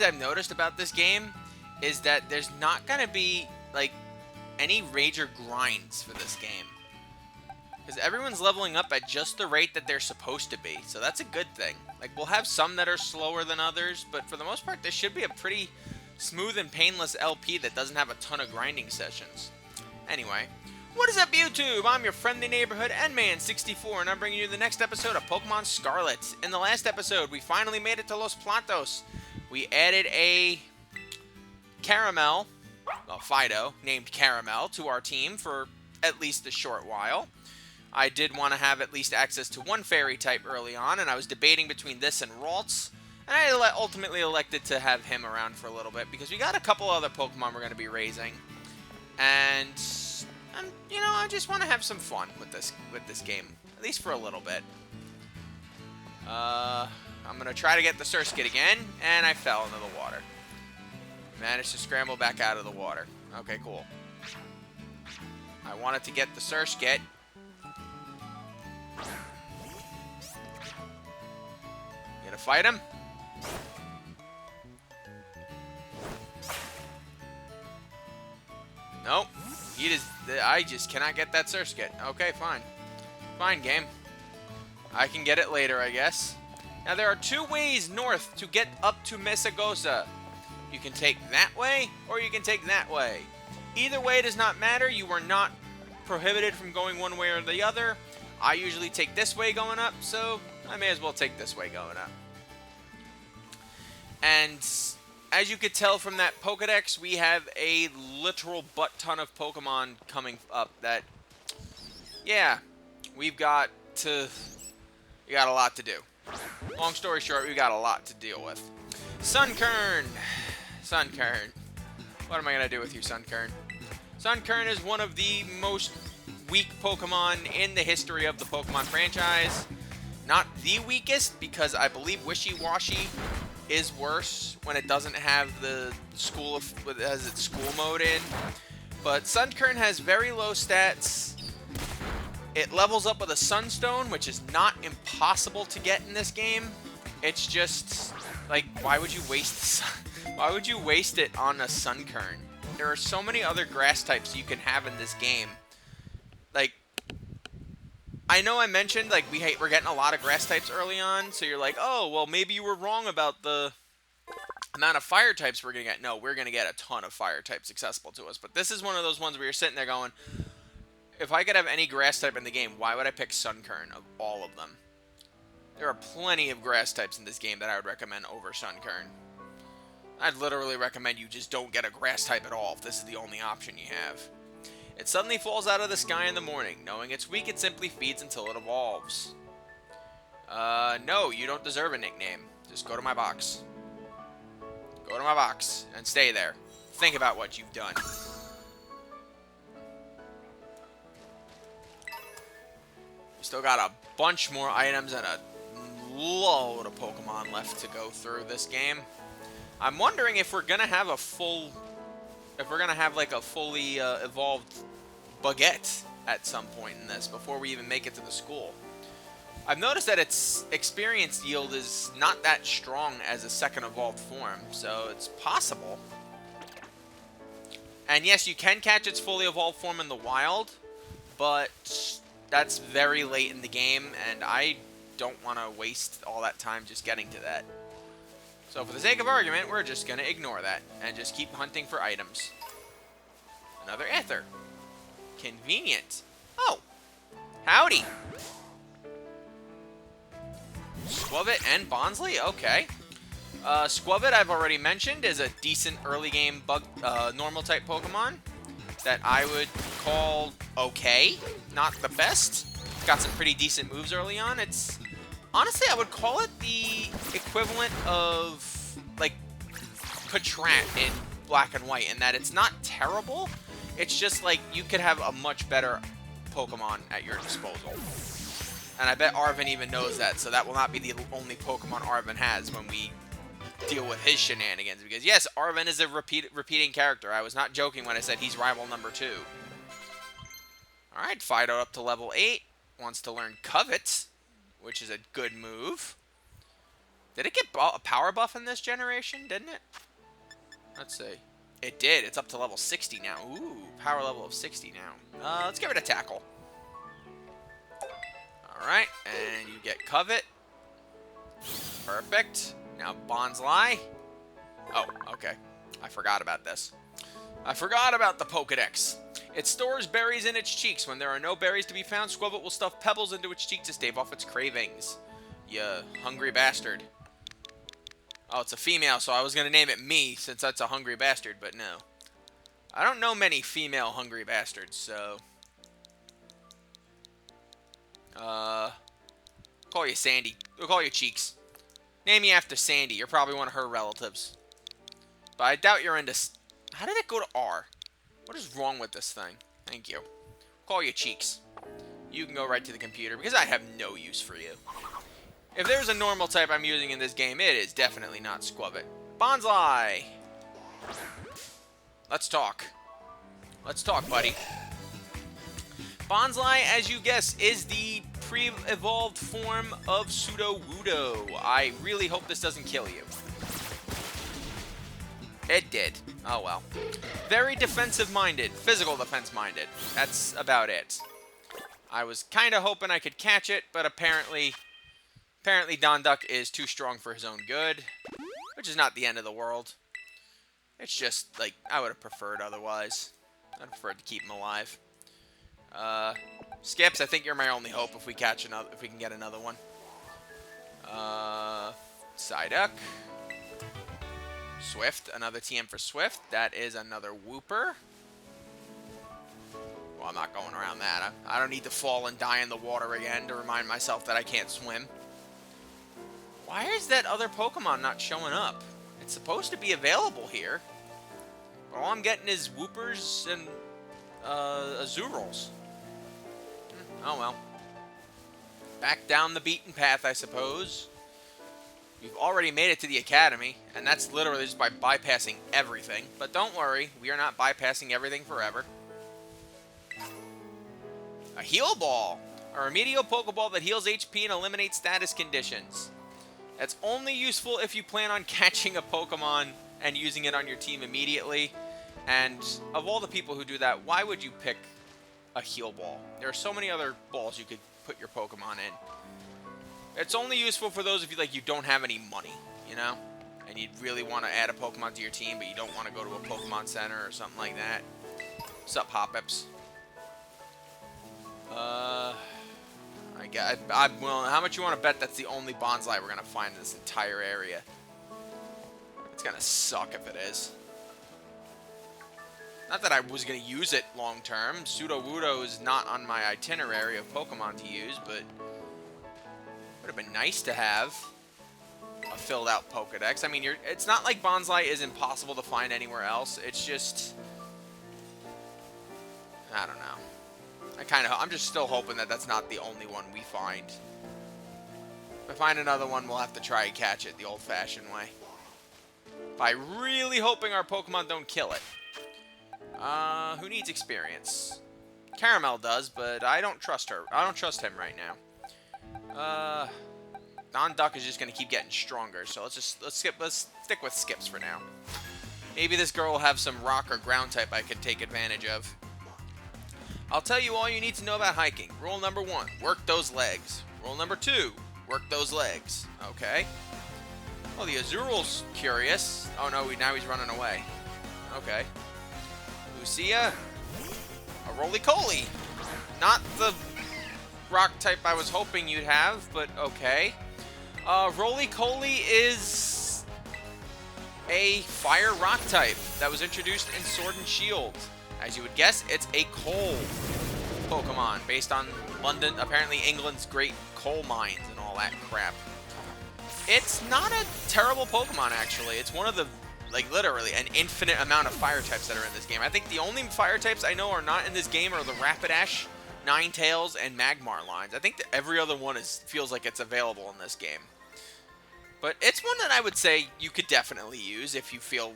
I've noticed about this game is that there's not going to be, like, any major grinds for this game. Because everyone's leveling up at just the rate that they're supposed to be. So that's a good thing. Like, we'll have some that are slower than others, but for the most part, this should be a pretty smooth and painless LP that doesn't have a ton of grinding sessions. Anyway, what is up, YouTube? I'm your friendly neighborhood Nman64, and I'm bringing you the next episode of Pokemon Scarlet. In the last episode, we finally made it to Los Platos. We added a Caramel, well, Fido, named Caramel, to our team for at least a short while. I did want to have at least access to one fairy type early on, and I was debating between this and Ralts. And I ultimately elected to have him around for a little bit, because we got a couple other Pokemon we're going to be raising. And, you know, I just want to have some fun with this game, at least for a little bit. I'm going to try to get the Surskit again, and I fell into the water. Managed to scramble back out of the water. Okay, cool. I wanted to get the Surskit. Gonna fight him? Nope. I just cannot get that Surskit. Okay, fine. Fine, game. I can get it later, I guess. Now, there are two ways north to get up to Mesagosa. You can take that way, or you can take that way. Either way does not matter. You are not prohibited from going one way or the other. I usually take this way going up, so I may as well take this way going up. And as you could tell from that Pokedex, we have a literal butt-ton of Pokemon coming up that, yeah, we got a lot to do. Long story short, we got a lot to deal with. Sunkern. Sunkern. What am I going to do with you, Sunkern? Sunkern is one of the most weak Pokemon in the history of the Pokemon franchise. Not the weakest, because I believe Wishy-Washy is worse when it doesn't have the has its school mode in. But Sunkern has very low stats. It levels up with a Sunstone, which is not impossible to get in this game. It's just like, why would you waste it on a Sunkern? There are so many other grass types you can have in this game. Like, I know I mentioned, like, we're getting a lot of grass types early on, so you're like, oh, well, maybe you were wrong about the amount of fire types we're going to get. No, we're going to get a ton of fire types accessible to us, but this is one of those ones where you're sitting there going, if I could have any grass type in the game, why would I pick Sunkern of all of them? There are plenty of grass types in this game that I would recommend over Sunkern. I'd literally recommend you just don't get a grass type at all if this is the only option you have. It suddenly falls out of the sky in the morning. Knowing it's weak, it simply feeds until it evolves. No, you don't deserve a nickname. Just go to my box. Go to my box and stay there. Think about what you've done. We still got a bunch more items and a load of Pokemon left to go through this game. I'm wondering if we're gonna have like a fully evolved Baguette at some point in this before we even make it to the school. I've noticed that its experience yield is not that strong as a second evolved form, so it's possible. And yes, you can catch its fully evolved form in the wild, but that's very late in the game, and I don't want to waste all that time just getting to that. So for the sake of argument, we're just going to ignore that and just keep hunting for items. Another Aether. Convenient. Oh. Howdy. Squavit and Bonsly? Okay. Squavit, I've already mentioned, is a decent early game normal type Pokemon that I would call okay. Not the best. Got some pretty decent moves early on. It's honestly, I would call it the equivalent of, like, Patrat in Black and White, in that it's not terrible. It's just, like, you could have a much better Pokemon at your disposal. And I bet Arven even knows that, so that will not be the only Pokemon Arven has when we deal with his shenanigans. Because, yes, Arven is a repeating character. I was not joking when I said he's rival number 2. Alright, Fido up to level 8. Wants to learn Covet, which is a good move. Did it get a power buff in this generation, didn't it? Let's see. It did. It's up to level 60 now. Ooh, power level of 60 now. Let's give it a tackle. Alright, and you get Covet. Perfect. Now Bonsly. Oh, okay. I forgot about this. I forgot about the Pokédex. It stores berries in its cheeks. When there are no berries to be found, Squirtle will stuff pebbles into its cheek to stave off its cravings. You hungry bastard. Oh, it's a female, so I was going to name it Me, since that's a hungry bastard, but no. I don't know many female hungry bastards, so... Call you Sandy. We'll call you Cheeks. Name you after Sandy. You're probably one of her relatives. But I doubt you're into... How did it go to R? What is wrong with this thing? Thank you. Call you Cheeks. You can go right to the computer, because I have no use for you. If there's a normal type I'm using in this game, it is definitely not Squirtle. Bonsly! Let's talk. Let's talk, buddy. Bonsly, as you guess, is the pre-evolved form of Sudowoodo. I really hope this doesn't kill you. It did. Oh well. Very defensive-minded. Physical defense-minded. That's about it. I was kind of hoping I could catch it, but apparently Donduck is too strong for his own good, which is not the end of the world. It's just, like, I would have preferred otherwise. I'd prefer to keep him alive. Skips, I think you're my only hope if we catch another, if we can get another one. Psyduck. Swift, another TM for Swift. That is another Wooper. Well, I'm not going around that. I don't need to fall and die in the water again to remind myself that I can't swim. Why is that other Pokemon not showing up? It's supposed to be available here. But all I'm getting is Woopers and Azurals. Oh well. Back down the beaten path, I suppose. We've already made it to the academy, and that's literally just by bypassing everything. But don't worry, we are not bypassing everything forever. A Heal Ball! A remedial Pokeball that heals HP and eliminates status conditions. That's only useful if you plan on catching a Pokemon and using it on your team immediately. And of all the people who do that, why would you pick a Heal Ball? There are so many other balls you could put your Pokemon in. It's only useful for those of you, like, you don't have any money, you know? And you really want to add a Pokemon to your team, but you don't want to go to a Pokemon Center or something like that. What's up, Hop-Ups? I'm willing. How much you want to bet that's the only Bonsly we're going to find in this entire area? It's going to suck if it is. Not that I was going to use it long term. Sudowoodo is not on my itinerary of Pokemon to use, but it would have been nice to have a filled out Pokedex. I mean, it's not like Bonsly is impossible to find anywhere else. It's just, I don't know. I'm just still hoping that that's not the only one we find. If I find another one, we'll have to try and catch it the old-fashioned way. By really hoping our Pokemon don't kill it. Who needs experience? Caramel does, but I don't trust her. I don't trust him right now. Donduck is just gonna keep getting stronger, so let's stick with Skips for now. Maybe this girl will have some rock or ground type I can take advantage of. I'll tell you all you need to know about hiking. Rule number 1, work those legs. Rule number 2, work those legs. Okay. Oh, the Azural's curious. Oh no, now he's running away. Okay. Lucia. A Roly-Poly. Not the rock type I was hoping you'd have, but okay. Roly-Poly is a fire rock type that was introduced in Sword and Shield. As you would guess, it's a coal Pokemon based on London, apparently England's great coal mines and all that crap. It's not a terrible Pokemon, actually. It's one of the, like, literally an infinite amount of fire types that are in this game. I think the only fire types I know are not in this game are the Rapidash, Ninetales, and Magmar lines. I think that every other one feels like it's available in this game. But it's one that I would say you could definitely use if you feel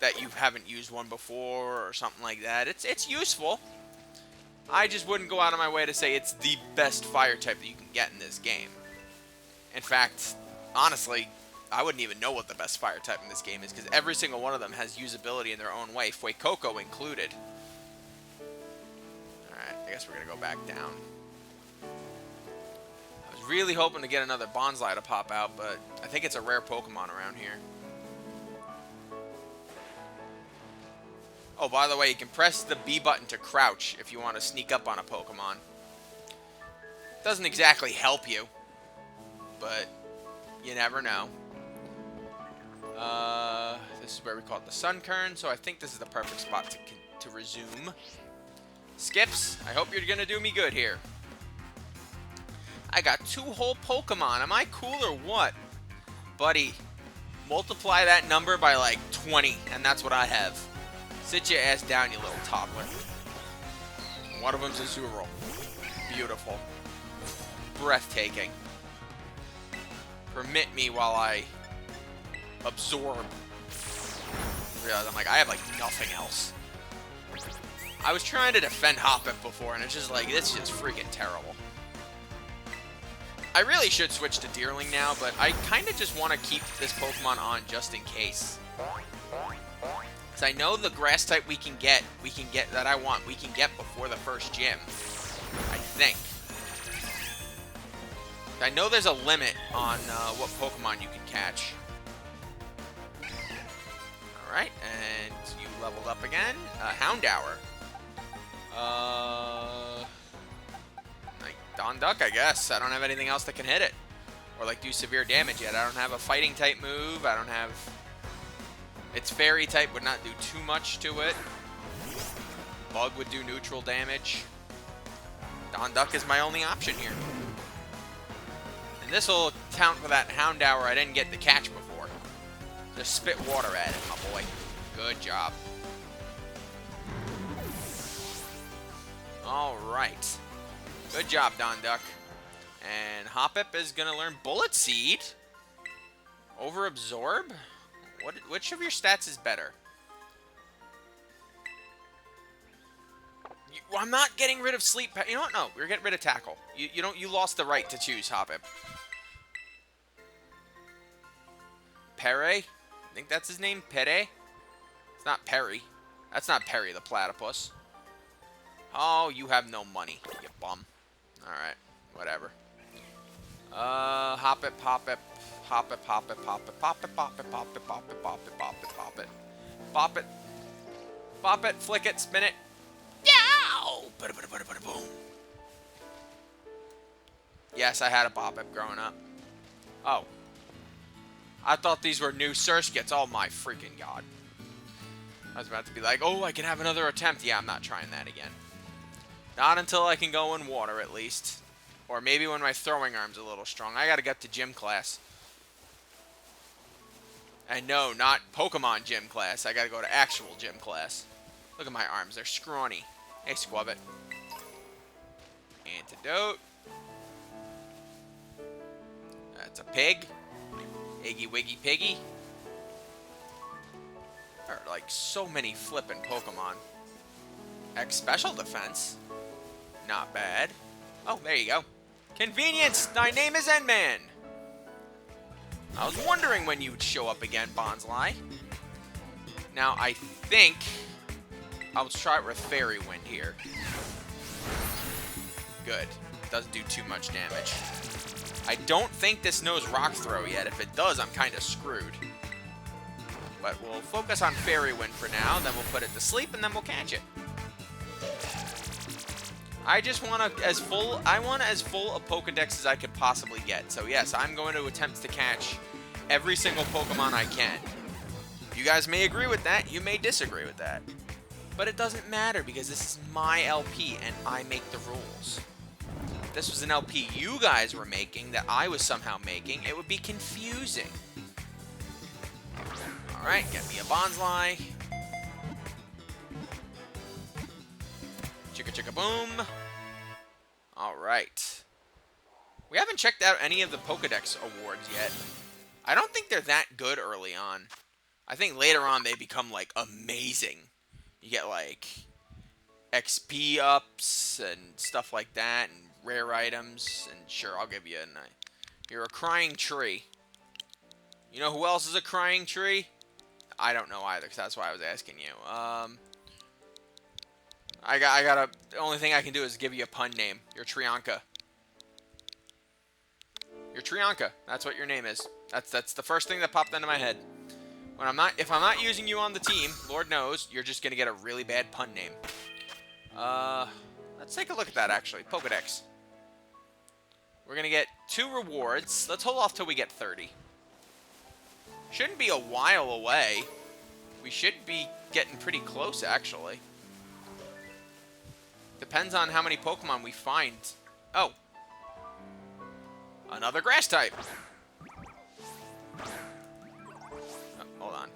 that you haven't used one before or something like that. It's useful. I just wouldn't go out of my way to say it's the best fire type that you can get in this game. In fact, honestly, I wouldn't even know what the best fire type in this game is, because every single one of them has usability in their own way, Fuecoco included. Alright, I guess we're going to go back down. I was really hoping to get another Bonsly to pop out, but I think it's a rare Pokemon around here. Oh, by the way, you can press the B button to crouch if you want to sneak up on a Pokemon. Doesn't exactly help you, but you never know. This is where we call it the Sunkern, so I think this is the perfect spot to resume. Skips, I hope you're going to do me good here. I got 2 whole Pokemon. Am I cool or what? Buddy, multiply that number by like 20, and that's what I have. Sit your ass down, you little toddler. One of them's a Zuro. Beautiful. Breathtaking. Permit me while I absorb. Realize I'm like, I have like nothing else. I was trying to defend Hoppip before, and it's just like, it's just freaking terrible. I really should switch to Deerling now, but I kind of just want to keep this Pokemon on just in case. Because I know the grass type we can get that I want, we can get before the first gym. I think. I know there's a limit on what Pokemon you can catch. Alright, and you leveled up again. Houndour. Like Donduck, I guess. I don't have anything else that can hit it. Or like do severe damage yet. I don't have a fighting type move. I don't have... Its fairy type would not do too much to it. Bug would do neutral damage. Donduck is my only option here. And this will count for that Houndour I didn't get to catch before. Just spit water at it, my boy. Good job. Alright. Good job, Donduck. And Hoppip is going to learn Bullet Seed over Absorb. Which of your stats is better? I'm not getting rid of Sleep. You know what? No, we're getting rid of Tackle. You lost the right to choose Hoppip. Pere? I think that's his name. Pere? It's not Perry. That's not Perry the platypus. Oh, you have no money, you bum. Alright, whatever. Hoppip, Hoppip. Hoppip, Hoppip, Hoppip, Hoppip, Hoppip, Hoppip, Hoppip, Hoppip, Hoppip, Hoppip. Pop it. Pop it, flick it, spin it. Yow! Boom. Yes, I had a Boppip growing up. Oh. I thought these were new Surskits. Oh my freaking god. I was about to be like, oh, I can have another attempt. Yeah, I'm not trying that again. Not until I can go in water, at least. Or maybe when my throwing arm's a little strong. I gotta get to gym class. And no, not Pokemon gym class. I gotta go to actual gym class. Look at my arms. They're scrawny. Hey, Squabbit. Antidote. That's a pig. Iggy Wiggy Piggy. There are like so many flippin' Pokemon. X Special Defense. Not bad. Oh, there you go. Convenience! Thy name is N-Man! I was wondering when you would show up again, Bonsly. Now, I think I'll try it with Fairy Wind here. Good. Doesn't do too much damage. I don't think this knows Rock Throw yet. If it does, I'm kind of screwed. But we'll focus on Fairy Wind for now, then we'll put it to sleep, and then we'll catch it. I just want as full a Pokedex as I could possibly get. So yes, I'm going to attempt to catch every single Pokemon I can. You guys may agree with that, you may disagree with that. But it doesn't matter because this is my LP and I make the rules. If this was an LP you guys were making that I was somehow making, it would be confusing. Alright, get me a Bonsly. Chicka chicka boom. Alright. We haven't checked out any of the Pokedex awards yet. I don't think they're that good early on. I think later on they become, like, amazing. You get, like, XP ups and stuff like that, and rare items. And sure, I'll give you you're a crying tree. You know who else is a crying tree? I don't know either, because that's why I was asking you. The only thing I can do is give you a pun name. You're Trianka. You're Trianka. That's what your name is. That's the first thing that popped into my head. If I'm not using you on the team, Lord knows, you're just gonna get a really bad pun name. Let's take a look at that actually. Pokedex. We're gonna get 2 rewards. Let's hold off till we get 30. Shouldn't be a while away. We should be getting pretty close actually. Depends on how many Pokemon we find. Oh. Another grass type. Oh, hold on.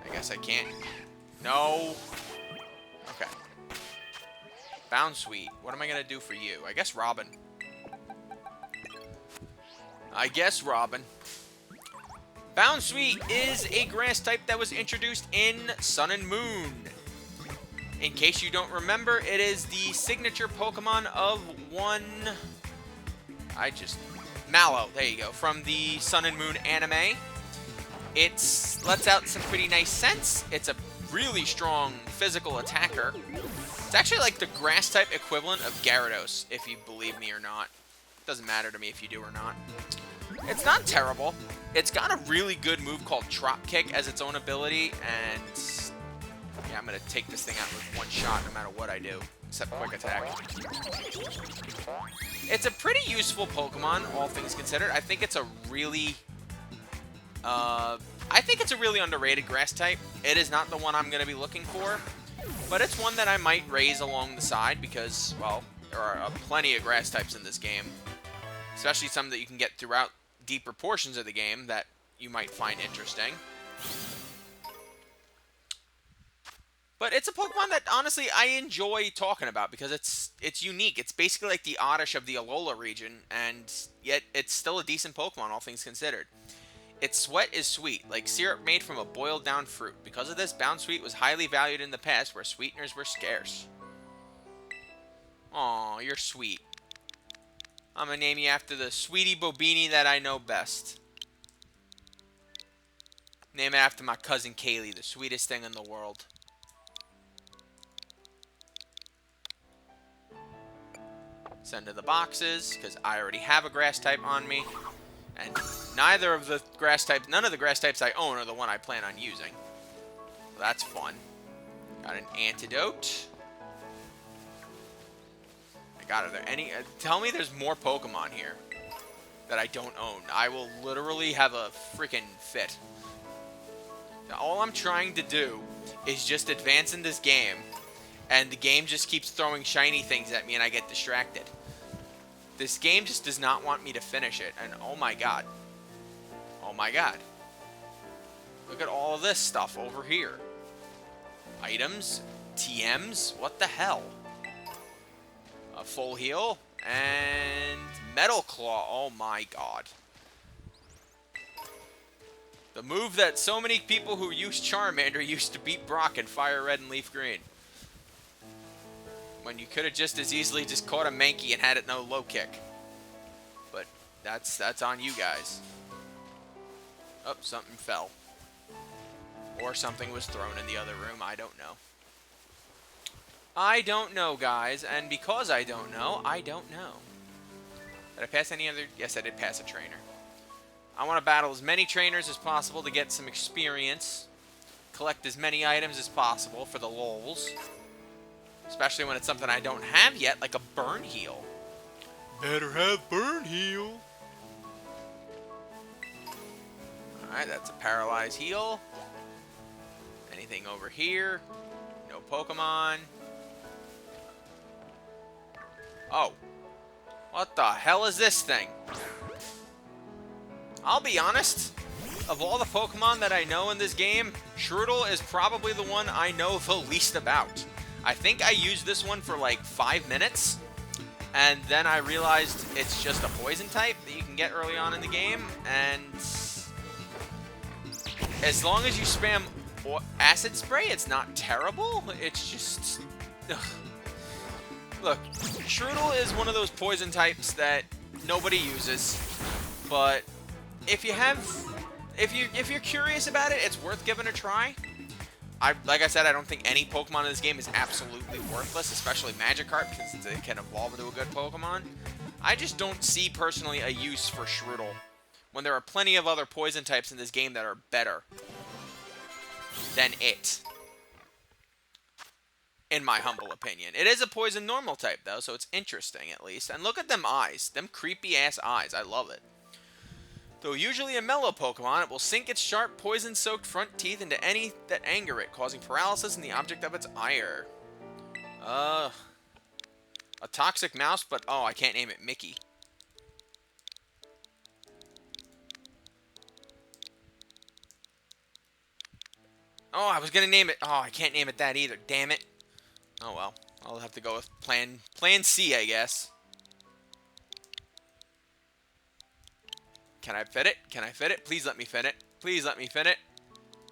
I guess I can't. No. Okay. Bounsweet. What am I going to do for you? I guess Robin. Bounsweet is a grass type that was introduced in Sun and Moon. In case you don't remember, it is the signature Pokemon of Mallow, there you go, from the Sun and Moon anime. It lets out some pretty nice scents. It's a really strong physical attacker. It's actually like the grass type equivalent of Gyarados, if you believe me or not. Doesn't matter to me if you do or not. It's not terrible. It's got a really good move called Drop Kick as its own ability, and yeah, I'm going to take this thing out with one shot no matter what I do, except Quick Attack. It's a pretty useful Pokemon, all things considered. I think it's a really underrated grass type. It is not the one I'm going to be looking for, but it's one that I might raise along the side because, well, there are plenty of grass types in this game, especially some that you can get throughout deeper portions of the game that you might find interesting. But it's a Pokemon that, honestly, I enjoy talking about because it's unique. It's basically like the Oddish of the Alola region, and yet it's still a decent Pokemon, all things considered. Its sweat is sweet, like syrup made from a boiled-down fruit. Because of this, Bounsweet was highly valued in the past, where sweeteners were scarce. Aw, you're sweet. I'm gonna name you after the Sweetie Bobini that I know best. Name it after my cousin Kaylee, the sweetest thing in the world. Send to the boxes, because I already have a grass type on me. And none of the grass types I own are the one I plan on using. So that's fun. Got an antidote. Are there any... tell me there's more Pokemon here that I don't own. I will literally have a freaking fit. Now, all I'm trying to do is just advance in this game, and the game just keeps throwing shiny things at me, and I get distracted. This game just does not want me to finish it, and oh my god. Oh my god. Look at all of this stuff over here. Items, TMs, what the hell? A full heal, and Metal Claw, oh my god. The move that so many people who use Charmander used to beat Brock in Fire Red and Leaf Green. When you could have just as easily just caught a Mankey and had it no low kick. But that's on you guys. Oh, something fell. Or something was thrown in the other room, I don't know. I don't know, guys, and because I don't know, I don't know. Did I pass any other? Yes, I did pass a trainer. I want to battle as many trainers as possible to get some experience. Collect as many items as possible for the lols. Especially when it's something I don't have yet, like a burn heal. Better have burn heal. Alright, that's a paralyzed heal. Anything over here? No Pokemon. Oh. What the hell is this thing? I'll be honest. Of all the Pokemon that I know in this game, Shrootle is probably the one I know the least about. I think I used this one for like 5 minutes, and then I realized it's just a poison type that you can get early on in the game, and as long as you spam Acid Spray, it's not terrible. It's just... ugh. Look, Shrootle is one of those poison types that nobody uses, but if you have if you're curious about it, it's worth giving a try. Like I said, I don't think any Pokemon in this game is absolutely worthless, especially Magikarp, because it can evolve into a good Pokemon. I just don't see, personally, a use for Shroodle, when there are plenty of other poison types in this game that are better than it, in my humble opinion. It is a poison normal type, though, so it's interesting, at least. And look at them eyes. Them creepy-ass eyes. I love it. Though usually a mellow Pokemon, it will sink its sharp, poison-soaked front teeth into any that anger it, causing paralysis in the object of its ire. A toxic mouse, but oh, I can't name it Mickey. Oh, I was gonna name it. Oh, I can't name it that either. Damn it. Oh well, I'll have to go with Plan C, I guess. Can I fit it? Can I fit it? Please let me fit it. Please let me fit it.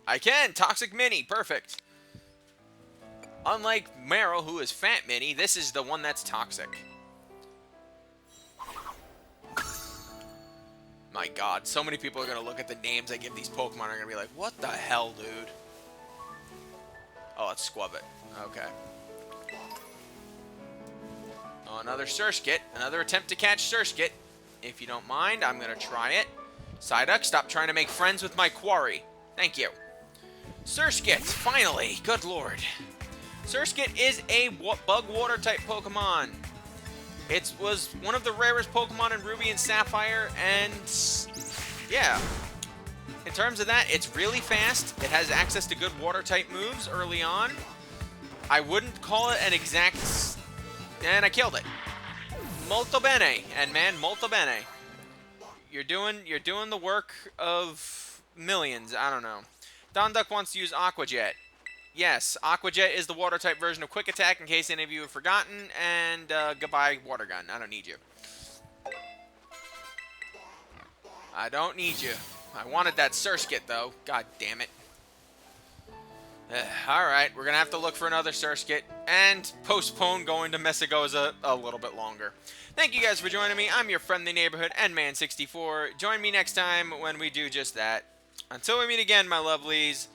I can! Toxic Mini! Perfect! Unlike Meryl, who is Fat Mini, this is the one that's toxic. My god, so many people are going to look at the names I give these Pokemon and are going to be like, what the hell, dude? Oh, let's Squub it. Okay. Oh, another Surskit. Another attempt to catch Surskit. If you don't mind, I'm going to try it. Psyduck, stop trying to make friends with my quarry. Thank you. Surskit, finally. Good lord. Surskit is a bug water type Pokemon. It was one of the rarest Pokemon in Ruby and Sapphire, and yeah. In terms of that, it's really fast. It has access to good water type moves early on. I wouldn't call it an exact... And I killed it. Molto bene, and man, molto bene. You're doing the work of millions. I don't know. Donduck wants to use Aqua Jet. Yes, Aqua Jet is the water type version of Quick Attack, in case any of you have forgotten. And goodbye, Water Gun. I don't need you. I don't need you. I wanted that Surskit though. God damn it. Alright, we're going to have to look for another Surskit and postpone going to Messagoza a little bit longer. Thank you guys for joining me. I'm your friendly neighborhood N-Man64. Join me next time when we do just that. Until we meet again, my lovelies,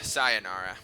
sayonara.